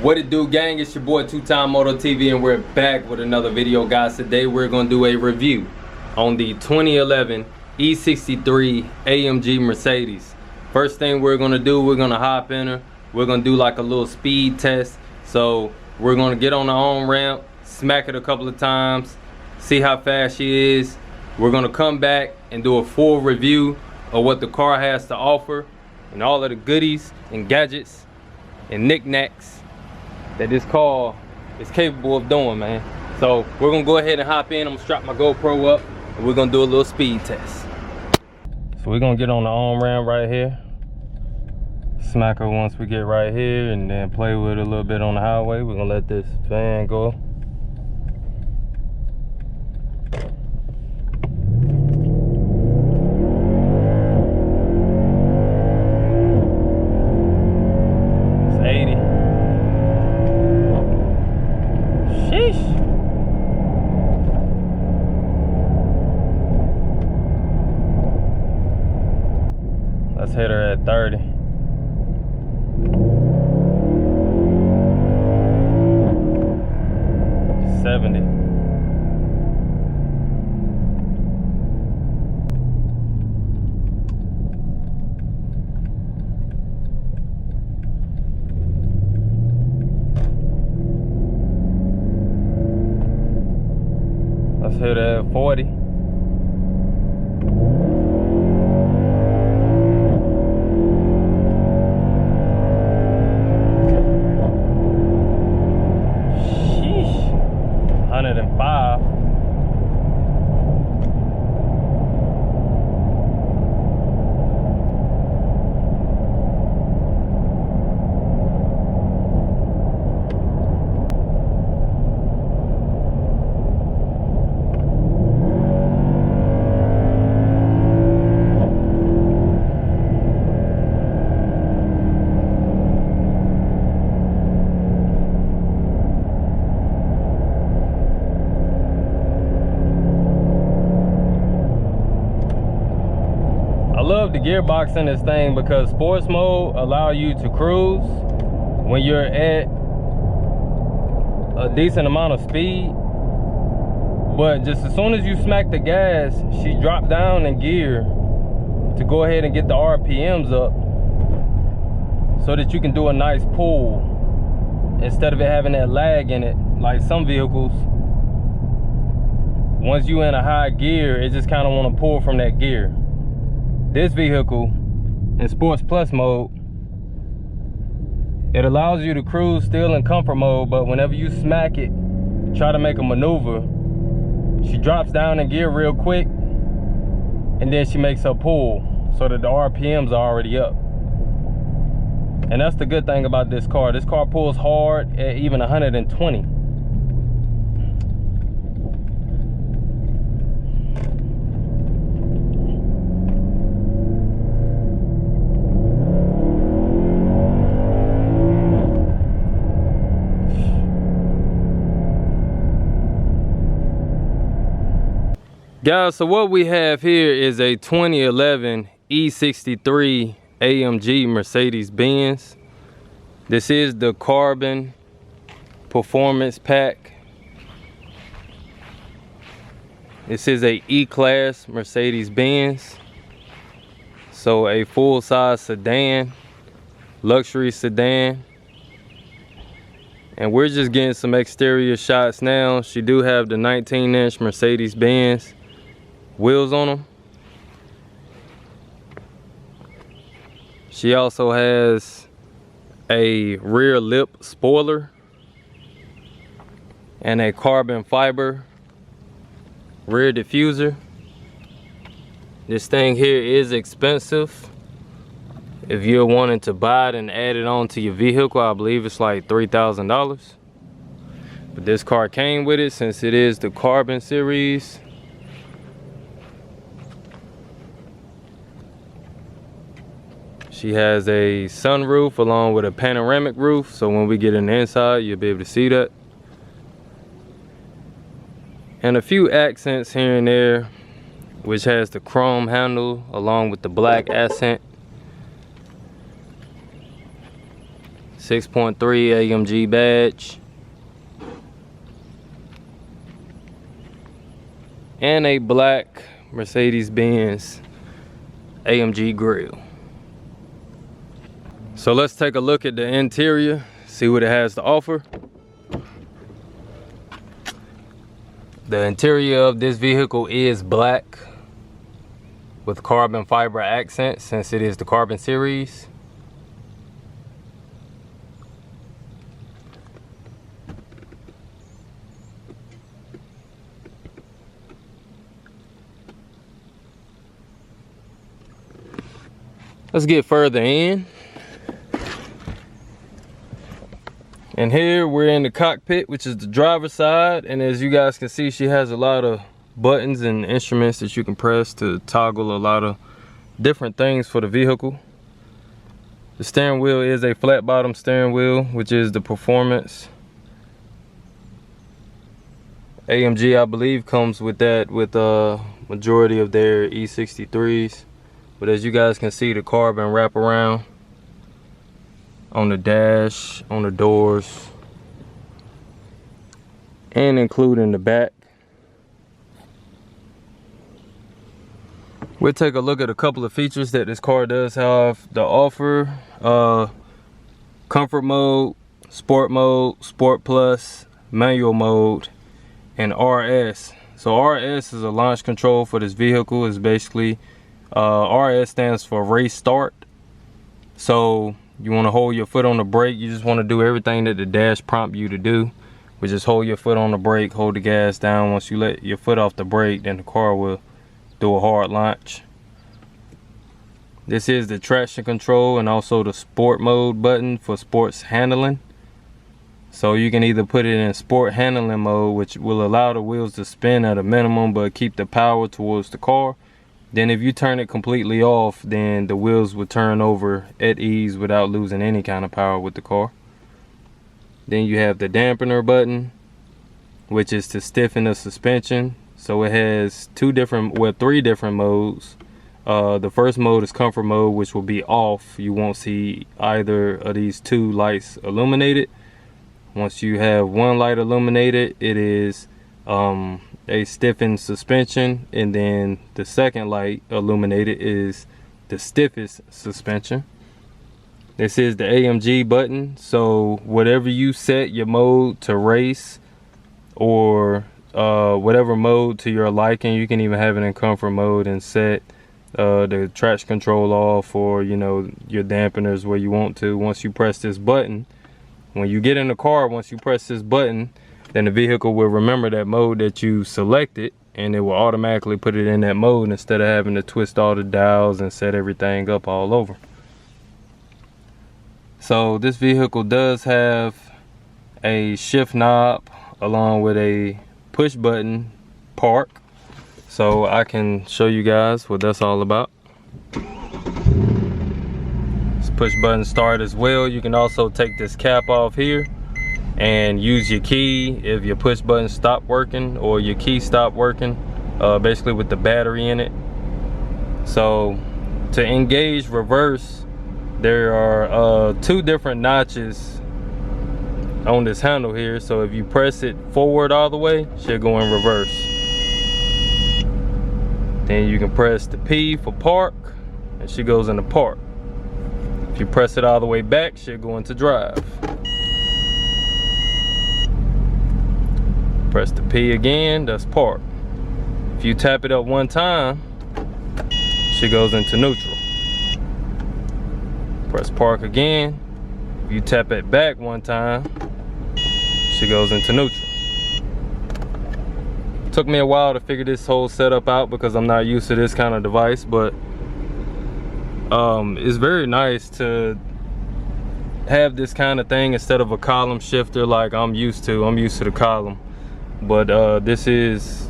What it do, gang? It's your boy 2Time Moto TV, and we're back with another video, guys. Today we're gonna do a review on the 2011 E63 AMG Mercedes. First thing we're gonna do, we're gonna hop in her. We're gonna do like a little speed test. So we're gonna get on the on-ramp, smack it a couple of times, see how fast she is. We're gonna come back and do a full review of what the car has to offer and all of the goodies and gadgets and knickknacks that this car is capable of doing, man. So we're gonna go ahead and hop in. I'm gonna strap my GoPro up and we're gonna do a little speed test. So we're gonna get on the on-ramp right here, smack her once we get right here, and then play with it a little bit on the highway. We're gonna let this fan go. Let's hit her at 30. Let's hit her at 40. Sheesh. 105. I love the gearbox in this thing because sports mode allow you to cruise when you're at a decent amount of speed, but just as soon as you smack the gas, she dropped down in gear to go ahead and get the RPMs up so that you can do a nice pull instead of it having that lag in it like some vehicles. Once you in a high gear, it just kind of want to pull from that gear. This vehicle in Sports Plus mode, it allows you to cruise still in comfort mode, but whenever you smack it, try to make a maneuver, she drops down in gear real quick, and then she makes her pull so that the RPMs are already up. And that's the good thing about this car. This car pulls hard at even 120. Guys, so what we have here is a 2011 E63 AMG Mercedes Benz. This is the Carbon Performance Pack. This is a E-Class Mercedes Benz. So a full-size sedan, luxury sedan. And we're just getting some exterior shots now. She do have the 19-inch Mercedes Benz wheels on them. She also has a rear lip spoiler and a carbon fiber rear diffuser. This thing here is expensive. If you're wanting to buy it and add it on to your vehicle, I believe it's like $3,000. But this car came with it since it is the Carbon series. She has a sunroof along with a panoramic roof, so when we get in the inside, you'll be able to see that. And a few accents here and there, which has the chrome handle along with the black accent. 6.3 AMG badge. And a black Mercedes-Benz AMG grille. So let's take a look at the interior, see what it has to offer. The interior of this vehicle is black with carbon fiber accents since it is the Carbon series. Let's get further in. And here we're in the cockpit, which is the driver's side. And as you guys can see, she has a lot of buttons and instruments that you can press to toggle a lot of different things for the vehicle. The steering wheel is a flat bottom steering wheel, which is the performance. AMG, I believe, comes with that with a majority of their E63s. But as you guys can see, the carbon wraparound on the dash, on the doors, and including the back. We'll take a look at a couple of features that this car does have to offer. Comfort mode, sport plus, manual mode, and RS. So RS is a launch control for this vehicle. It's basically RS stands for race start. So you want to hold your foot on the brake. You just want to do everything that the dash prompt you to do, which is hold your foot on the brake, hold the gas down. Once you let your foot off the brake, then the car will do a hard launch. This is the traction control and also the sport mode button for sports handling. So you can either put it in sport handling mode, which will allow the wheels to spin at a minimum but keep the power towards the car. Then if you turn it completely off, then the wheels will turn over at ease without losing any kind of power with the car. Then you have the dampener button, which is to stiffen the suspension. So it has three different modes. The first mode is comfort mode, which will be off. You won't see either of these two lights illuminated. Once you have one light illuminated, it is a stiffened suspension, and then the second light illuminated is the stiffest suspension. This is the AMG button, so whatever you set your mode to race or whatever mode to your liking, you can even have it in comfort mode and set the traction control off, or you know, your dampeners where you want to. Once you press this button, when you get in the car, once you press this button, then the vehicle will remember that mode that you selected, and it will automatically put it in that mode instead of having to twist all the dials and set everything up all over. So this vehicle does have a shift knob along with a push button park. So I can show you guys what that's all about. This push button start as well. You can also take this cap off here and use your key if your push button stopped working or your key stopped working, basically with the battery in it. So to engage reverse, there are two different notches on this handle here. So if you press it forward all the way, she'll go in reverse. Then you can press the P for park, and she goes into park. If you press it all the way back, she'll go into drive. Press the P again, that's park. If you tap it up one time, she goes into neutral. Press park again. If you tap it back one time, she goes into neutral. Took me a while to figure this whole setup out because I'm not used to this kind of device, but it's very nice to have this kind of thing instead of a column shifter like I'm used to. I'm used to the column, but this is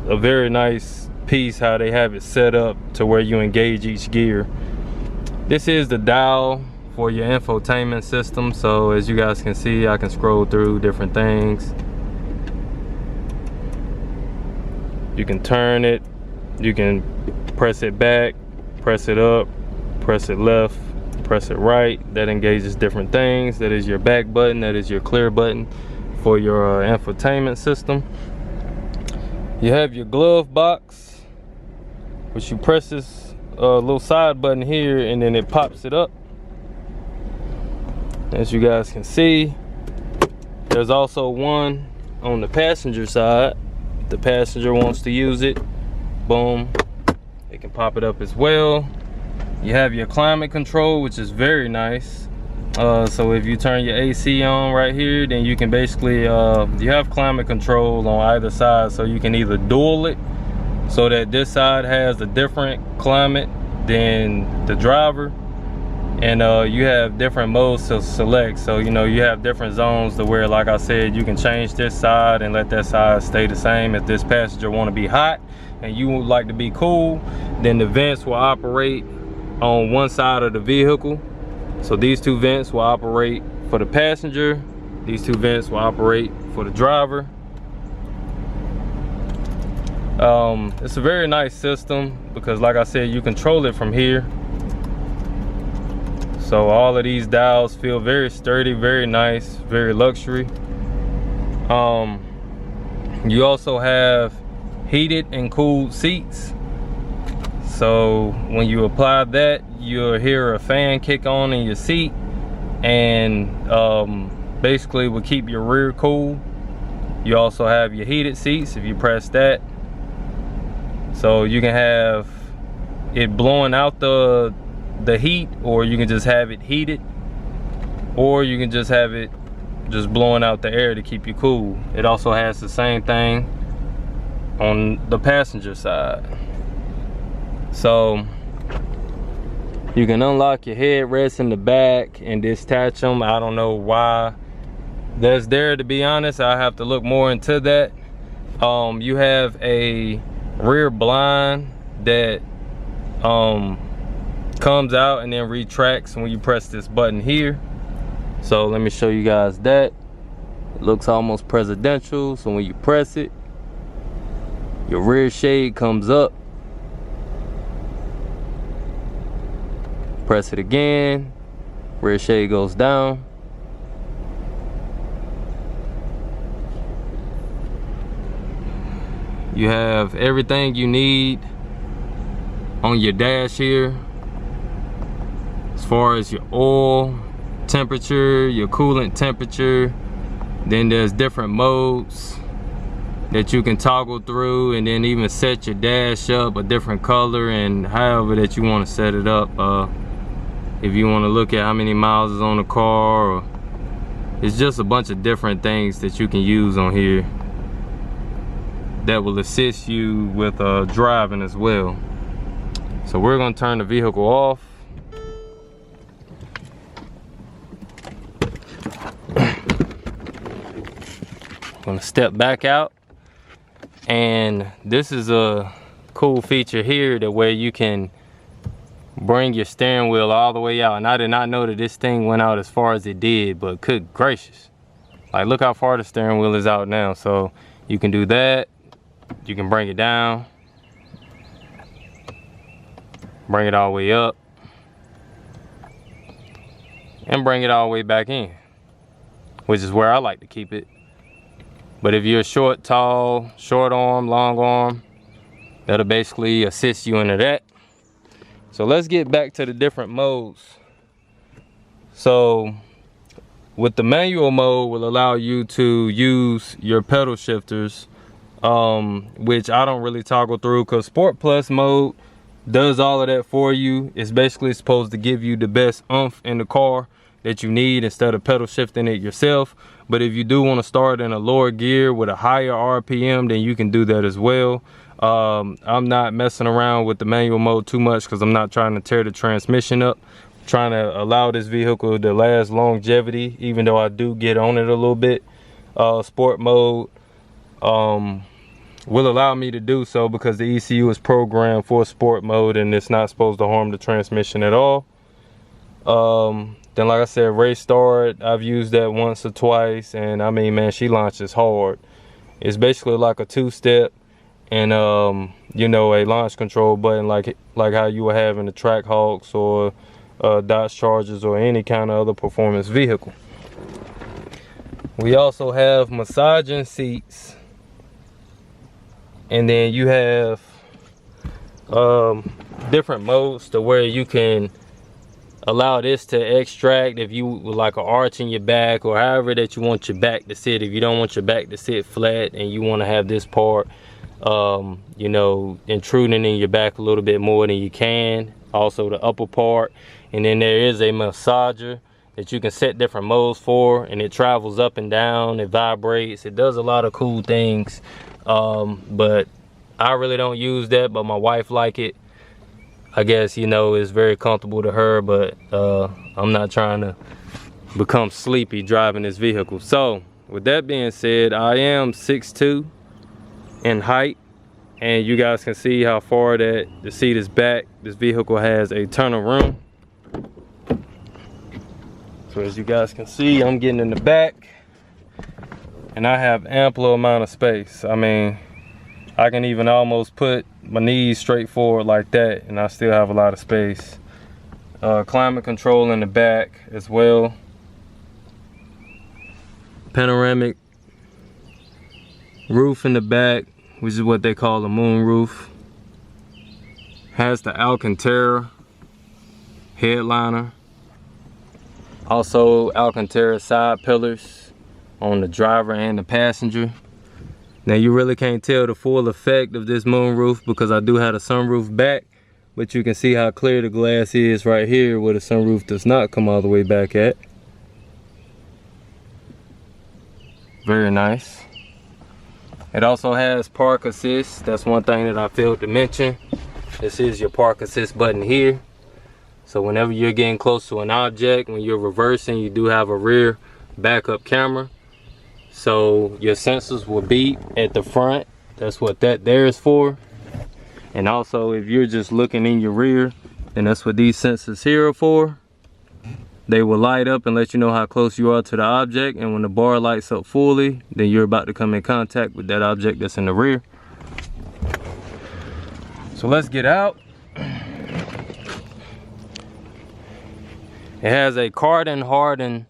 a very nice piece how they have it set up to where you engage each gear. This is the dial for your infotainment system. So as you guys can see, I can scroll through different things. You can turn it, you can press it back, press it up, press it left, Press it right, that engages different things. That is your back button, that is your clear button for your infotainment system. You have your glove box, which you press this little side button here and then it pops it up. As you guys can see, there's also one on the passenger side. If the passenger wants to use it, boom, they can pop it up as well. You have your climate control, which is very nice. So if you turn your AC on right here, then you can basically, you have climate control on either side. So you can either dual it so that this side has a different climate than the driver. And you have different modes to select. So, you know, you have different zones to where, like I said, you can change this side and let that side stay the same. If this passenger want to be hot and you would like to be cool, then the vents will operate on one side of the vehicle. So these two vents will operate for the passenger. These two vents will operate for the driver. It's a very nice system because, like I said, you control it from here. So all of these dials feel very sturdy, very nice, very luxury. You also have heated and cooled seats. So when you apply that, you'll hear a fan kick on in your seat, and basically will keep your rear cool. You also have your heated seats if you press that. So you can have it blowing out the heat, or you can just have it heated, or you can just have it just blowing out the air to keep you cool. It also has the same thing on the passenger side. So you can unlock your headrests in the back and detach them. I don't know why that's there, to be honest. I have to look more into that. You have a rear blind that comes out and then retracts when you press this button here. So let me show you guys that. It looks almost presidential. So when you press it, your rear shade comes up. Press it again, rear shade goes down. You have everything you need on your dash here, as far as your oil temperature, your coolant temperature. Then there's different modes that you can toggle through, and then even set your dash up a different color, and however that you want to set it up. If you want to look at how many miles is on the car, or it's just a bunch of different things that you can use on here that will assist you with driving as well. So we're going to turn the vehicle off. I'm going to step back out, and this is a cool feature here, that where you can bring your steering wheel all the way out. And I did not know that this thing went out as far as it did, but good gracious, like, look how far the steering wheel is out now. So you can do that. You can bring it down, bring it all the way up, and bring it all the way back in, which is where I like to keep it. But if you're short, tall, short arm, long arm, that'll basically assist you into that. So let's get back to the different modes. So with the manual mode, will allow you to use your pedal shifters, which I don't really toggle through, because Sport Plus mode does all of that for you. It's basically supposed to give you the best oomph in the car that you need, instead of pedal shifting it yourself. But if you do want to start in a lower gear with a higher RPM, then you can do that as well. I'm not messing around with the manual mode too much, because I'm not trying to tear the transmission up. I'm trying to allow this vehicle to last longevity, even though I do get on it a little bit. Sport mode will allow me to do so, because the ECU is programmed for sport mode, and it's not supposed to harm the transmission at all. Then, like I said, race start, I've used that once or twice, and I mean, man, she launches hard. It's basically like a two-step, and you know, a launch control button, like how you would have in the Trackhawks or Dodge Chargers or any kind of other performance vehicle. We also have massaging seats, and then you have different modes to where you can allow this to extract if you would like an arch in your back, or however that you want your back to sit. If you don't want your back to sit flat and you want to have this part you know, intruding in your back a little bit more than you can, also the upper part. And then there is a massager that you can set different modes for, and it travels up and down, it vibrates, it does a lot of cool things. But I really don't use that, but my wife like it. I guess, you know, it's very comfortable to her, but I'm not trying to become sleepy driving this vehicle. So with that being said, I am 6'2" in height, and you guys can see how far that the seat is back. This vehicle has a ton of room. So as you guys can see, I'm getting in the back, and I have ample amount of space. I mean, I can even almost put my knees straight forward like that, and I still have a lot of space. Climate control in the back as well. Panoramic roof in the back, which is what they call a moon roof. Has the Alcantara headliner. Also Alcantara side pillars on the driver and the passenger. Now you really can't tell the full effect of this moon roof because I do have a sunroof back, but you can see how clear the glass is right here where the sunroof does not come all the way back at. Very nice. It also has park assist. That's one thing that I failed to mention. This is your park assist button here. So whenever you're getting close to an object, when you're reversing, you do have a rear backup camera. So your sensors will beep at the front. That's what that there is for. And also if you're just looking in your rear, then that's what these sensors here are for. They will light up and let you know how close you are to the object, and when the bar lights up fully, then you're about to come in contact with that object that's in the rear. So let's get out. It has a carbon hardened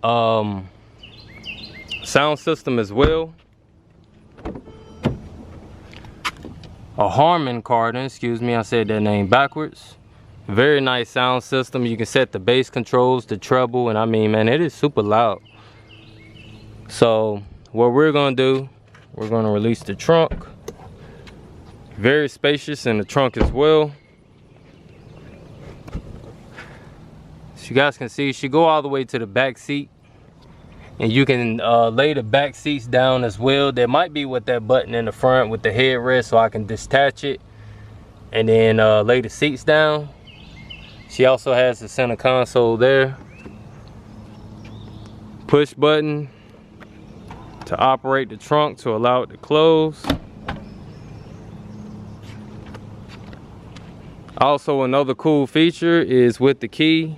sound system as well. A Harman Kardon, excuse me, I said that name backwards. Very nice sound system. You can set the bass controls, the treble, and I mean, man, it is super loud. So what we're gonna do, we're gonna release the trunk. Very spacious in the trunk as well. So you guys can see, you should go all the way to the back seat, and you can lay the back seats down as well. There might be with that button in the front with the headrest, so I can detach it and then lay the seats down. She also has the center console there. Push button to operate the trunk to allow it to close. Also, another cool feature is with the key.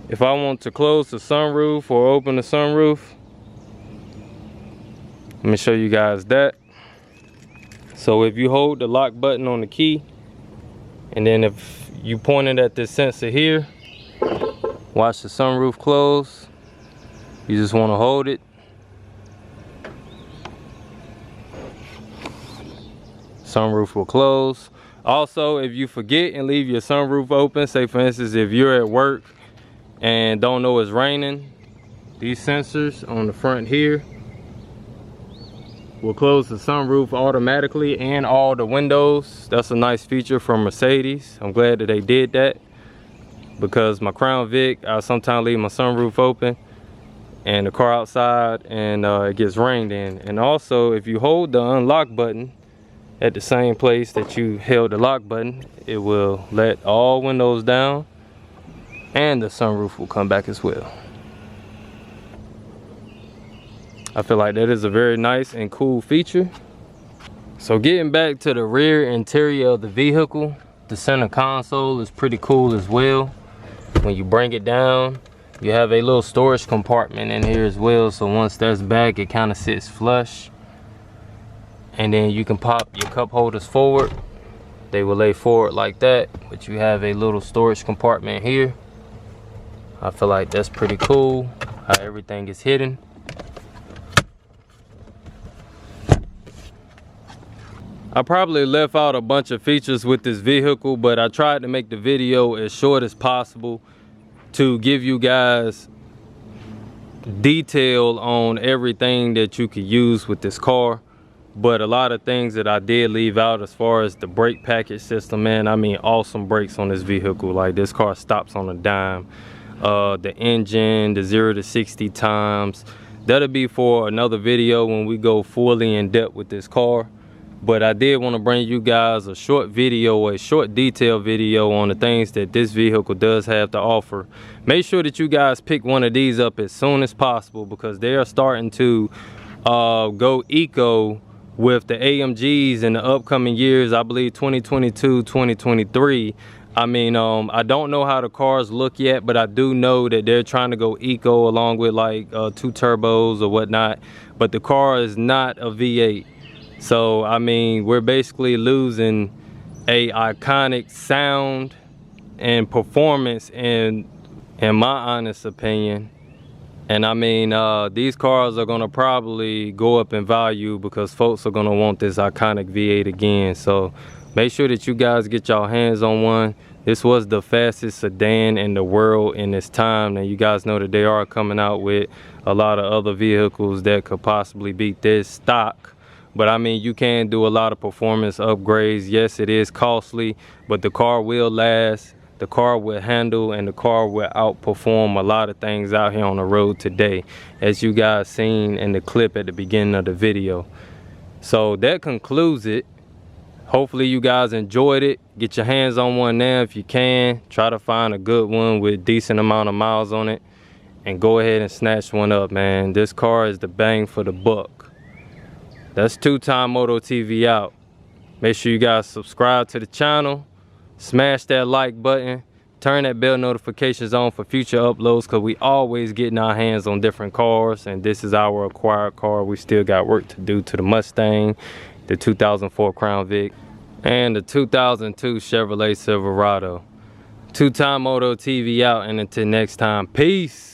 If I want to close the sunroof or open the sunroof, let me show you guys that. So if you hold the lock button on the key, and then if you point it at this sensor here, watch the sunroof close. You just want to hold it. Sunroof will close. Also, if you forget and leave your sunroof open, say for instance, if you're at work and don't know it's raining, these sensors on the front here will close the sunroof automatically and all the windows. That's a nice feature from Mercedes. I'm glad that they did that, because my Crown Vic, I sometimes leave my sunroof open and the car outside and it gets rained in. And also, if you hold the unlock button at the same place that you held the lock button, it will let all windows down and the sunroof will come back as well. I feel like that is a very nice and cool feature. So getting back to the rear interior of the vehicle, the center console is pretty cool as well. When you bring it down, you have a little storage compartment in here as well. So once that's back, it kind of sits flush. And then you can pop your cup holders forward. they will lay forward like that, but you have a little storage compartment here. I feel like that's pretty cool how everything is hidden. I probably left out a bunch of features with this vehicle, but I tried to make the video as short as possible to give you guys detail on everything that you could use with this car. But a lot of things that I did leave out, as far as the brake package system, man, I mean, awesome brakes on this vehicle. Like, this car stops on a dime. The engine, the 0 to 60 times, that'll be for another video when we go fully in depth with this car. But I did want to bring you guys a short video, a short detail video on the things that this vehicle does have to offer. Make sure that you guys pick one of these up as soon as possible, because they are starting to go eco with the AMGs in the upcoming years. I believe 2022, 2023. I mean, I don't know how the cars look yet, but I do know that they're trying to go eco along with like 2 turbos or whatnot. But the car is not a V8. So, I mean, we're basically losing a iconic sound and performance in my honest opinion. And I mean, these cars are gonna probably go up in value because folks are gonna want this iconic V8 again. So make sure that you guys get your hands on one. This was the fastest sedan in the world in its time. And you guys know that they are coming out with a lot of other vehicles that could possibly beat this stock. But I mean, you can do a lot of performance upgrades. Yes, it is costly, but the car will last, the car will handle, and the car will outperform a lot of things out here on the road today, as you guys seen in the clip at the beginning of the video. So that concludes it. Hopefully you guys enjoyed it. Get your hands on one now if you can. Try to find a good one with decent amount of miles on it, and go ahead and snatch one up, man. This car is the bang for the buck. That's Two Time Moto TV out. Make sure you guys subscribe to the channel, smash that like button, turn that bell notifications on for future uploads, because we always getting our hands on different cars, and this is our acquired car. We still got work to do to the Mustang, the 2004 Crown Vic, and the 2002 Chevrolet Silverado. Two Time Moto TV out, and until next time, peace.